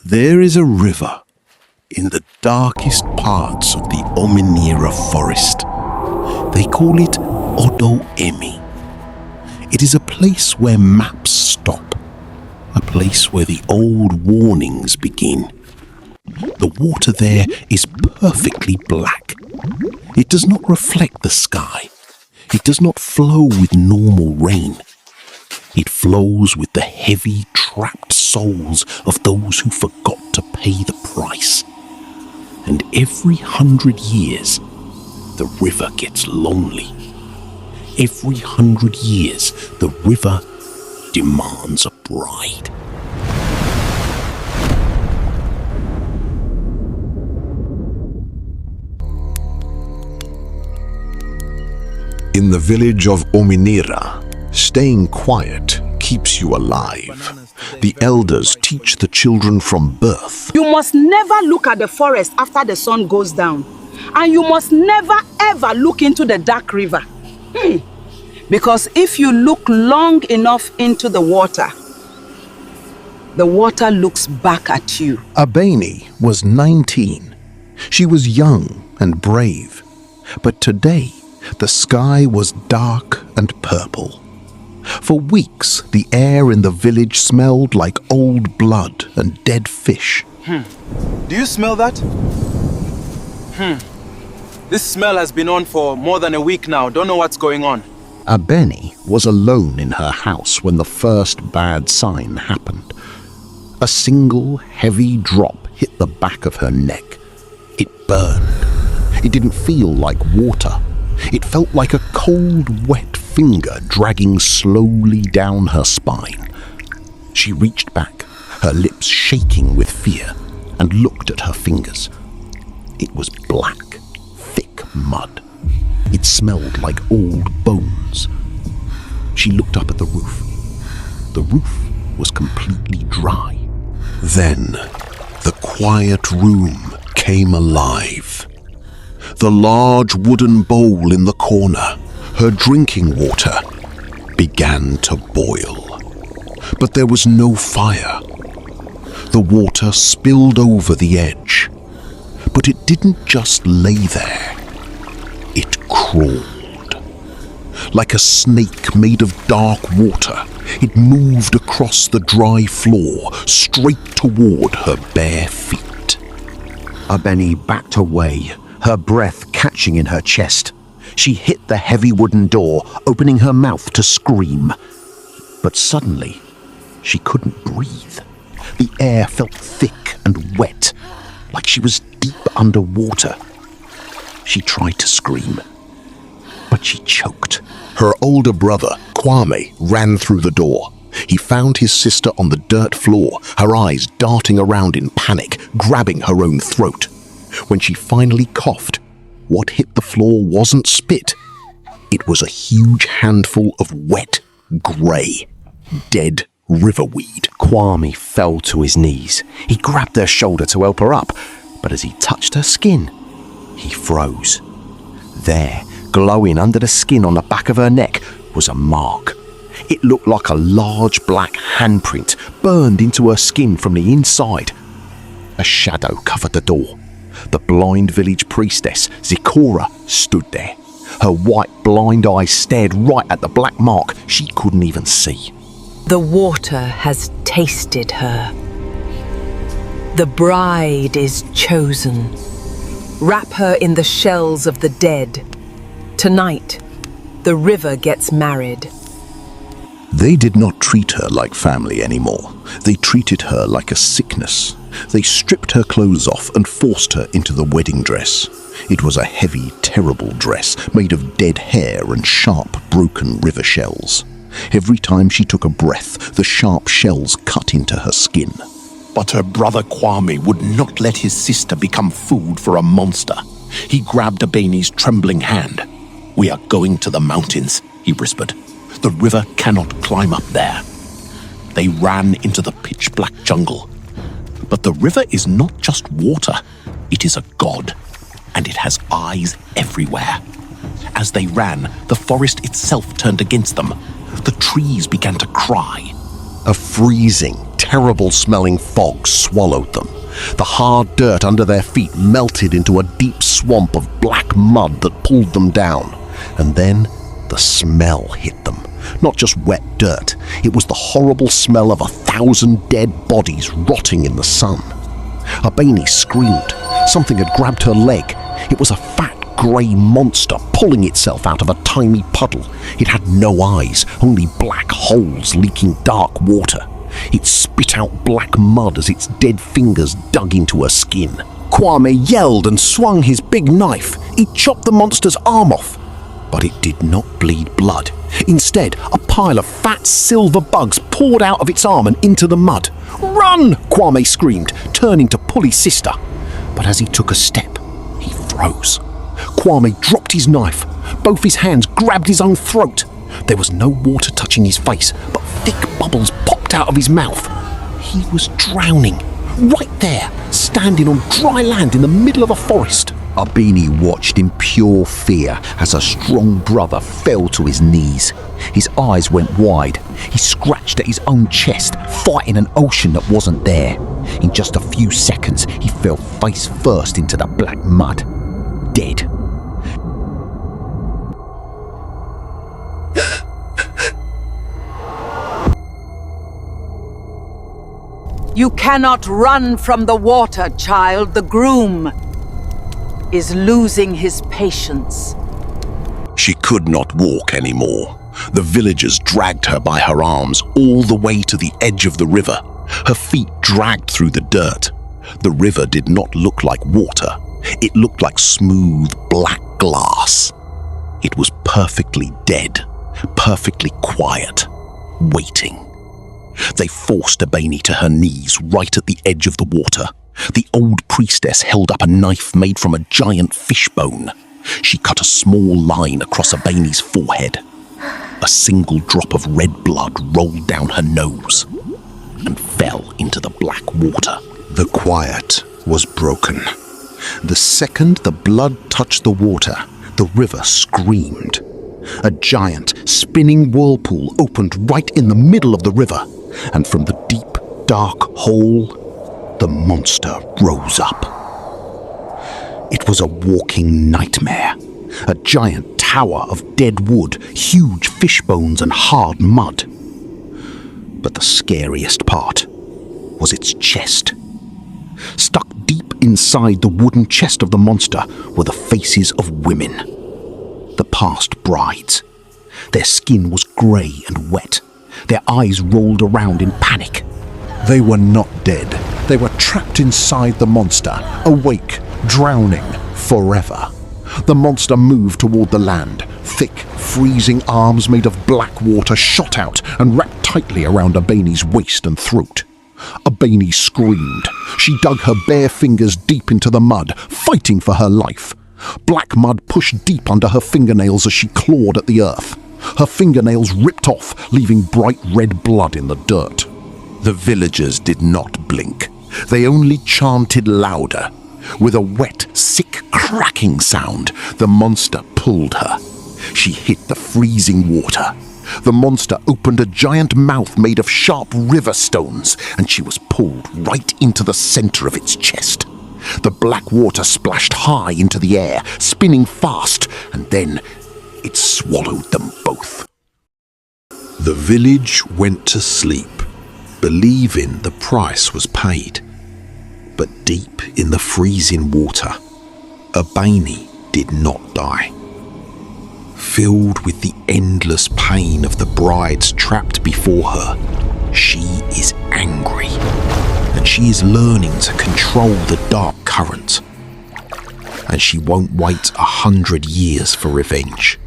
There is a river in the darkest parts of the Ominira forest. They call it Abeni. It is a place where maps stop, a place where the old warnings begin. The water there is perfectly black. It does not reflect the sky. It does not flow with normal rain. It flows with the heavy, trapped souls of those who forgot to pay the price. And every 100 years, the river gets lonely. Every 100 years, the river demands a bride. In the village of Ominira, staying quiet keeps you alive. The elders teach the children from birth. You must never look at the forest after the sun goes down. And you must never ever look into the dark river. Because if you look long enough into the water looks back at you. Abeni was 19. She was young and brave. But today, the sky was dark and purple. For weeks, the air in the village smelled like old blood and dead fish. Do you smell that? This smell has been on for more than a week now. Don't know what's going on. Abeni was alone in her house when the first bad sign happened. A single heavy drop hit the back of her neck. It burned. It didn't feel like water. It felt like a cold, wet finger dragging slowly down her spine. She reached back, her lips shaking with fear, and looked at her fingers. It was black, thick mud. It smelled like old bones. She looked up at the roof. The roof was completely dry. Then the quiet room came alive. The large wooden bowl in the corner, her drinking water, began to boil. But there was no fire. The water spilled over the edge. But it didn't just lay there. It crawled. Like a snake made of dark water, it moved across the dry floor, straight toward her bare feet. Abeni backed away, her breath catching in her chest. She hit the heavy wooden door, opening her mouth to scream. But suddenly, she couldn't breathe. The air felt thick and wet, like she was deep underwater. She tried to scream, but she choked. Her older brother, Kwame, ran through the door. He found his sister on the dirt floor, her eyes darting around in panic, grabbing her own throat. When she finally coughed, what hit the floor wasn't spit. It was a huge handful of wet, grey, dead riverweed. Kwame fell to his knees. He grabbed her shoulder to help her up, but as he touched her skin, he froze. There, glowing under the skin on the back of her neck, was a mark. It looked like a large black handprint burned into her skin from the inside. A shadow covered the door. The blind village priestess, Zikora, stood there. Her white blind eyes stared right at the black mark she couldn't even see. The water has tasted her. The bride is chosen. Wrap her in the shells of the dead. Tonight, the river gets married. They did not treat her like family anymore. They treated her like a sickness. They stripped her clothes off and forced her into the wedding dress. It was a heavy, terrible dress made of dead hair and sharp, broken river shells. Every time she took a breath, the sharp shells cut into her skin. But her brother Kwame would not let his sister become food for a monster. He grabbed Abeni's trembling hand. "We are going to the mountains," he whispered. "The river cannot climb up there." They ran into the pitch-black jungle. But the river is not just water. It is a god, and it has eyes everywhere. As they ran, the forest itself turned against them. The trees began to cry. A freezing, terrible-smelling fog swallowed them. The hard dirt under their feet melted into a deep swamp of black mud that pulled them down. And then the smell hit them. Not just wet dirt, it was the horrible smell of 1,000 dead bodies rotting in the sun. Abeni screamed. Something had grabbed her leg. It was a fat, grey monster pulling itself out of a tiny puddle. It had no eyes, only black holes leaking dark water. It spit out black mud as its dead fingers dug into her skin. Kwame yelled and swung his big knife. He chopped the monster's arm off. But it did not bleed blood. Instead, a pile of fat silver bugs poured out of its arm and into the mud. "Run!" Kwame screamed, turning to pull his sister. But as he took a step, he froze. Kwame dropped his knife. Both his hands grabbed his own throat. There was no water touching his face, but thick bubbles popped out of his mouth. He was drowning, right there, standing on dry land in the middle of a forest. Abeni watched in pure fear as her strong brother fell to his knees. His eyes went wide. He scratched at his own chest, fighting an ocean that wasn't there. In just a few seconds, he fell face first into the black mud, dead. You cannot run from the water, child. The groom is losing his patience. She could not walk anymore. The villagers dragged her by her arms all the way to the edge of the river. Her feet dragged through the dirt. The river did not look like water. It looked like smooth black glass. It was perfectly dead, perfectly quiet, waiting. They forced Abeni to her knees right at the edge of the water. The old priestess held up a knife made from a giant fishbone. She cut a small line across Abeni's forehead. A single drop of red blood rolled down her nose and fell into the black water. The quiet was broken. The second the blood touched the water, the river screamed. A giant, spinning whirlpool opened right in the middle of the river, and from the deep, dark hole, the monster rose up. It was a walking nightmare, a giant tower of dead wood, huge fish bones and hard mud. But the scariest part was its chest. Stuck deep inside the wooden chest of the monster were the faces of women, the past brides. Their skin was grey and wet. Their eyes rolled around in panic. They were not dead. They were trapped inside the monster, awake, drowning, forever. The monster moved toward the land. Thick, freezing arms made of black water shot out and wrapped tightly around Abeni's waist and throat. Abeni screamed. She dug her bare fingers deep into the mud, fighting for her life. Black mud pushed deep under her fingernails as she clawed at the earth. Her fingernails ripped off, leaving bright red blood in the dirt. The villagers did not blink. They only chanted louder. With a wet, sick cracking sound, the monster pulled her. She hit the freezing water. The monster opened a giant mouth made of sharp river stones, and she was pulled right into the center of its chest. The black water splashed high into the air, spinning fast, and then it swallowed them both. The village went to sleep, believing the price was paid. But deep in the freezing water, Abeni did not die. Filled with the endless pain of the brides trapped before her, she is angry, and she is learning to control the dark current. And she won't wait 100 years for revenge.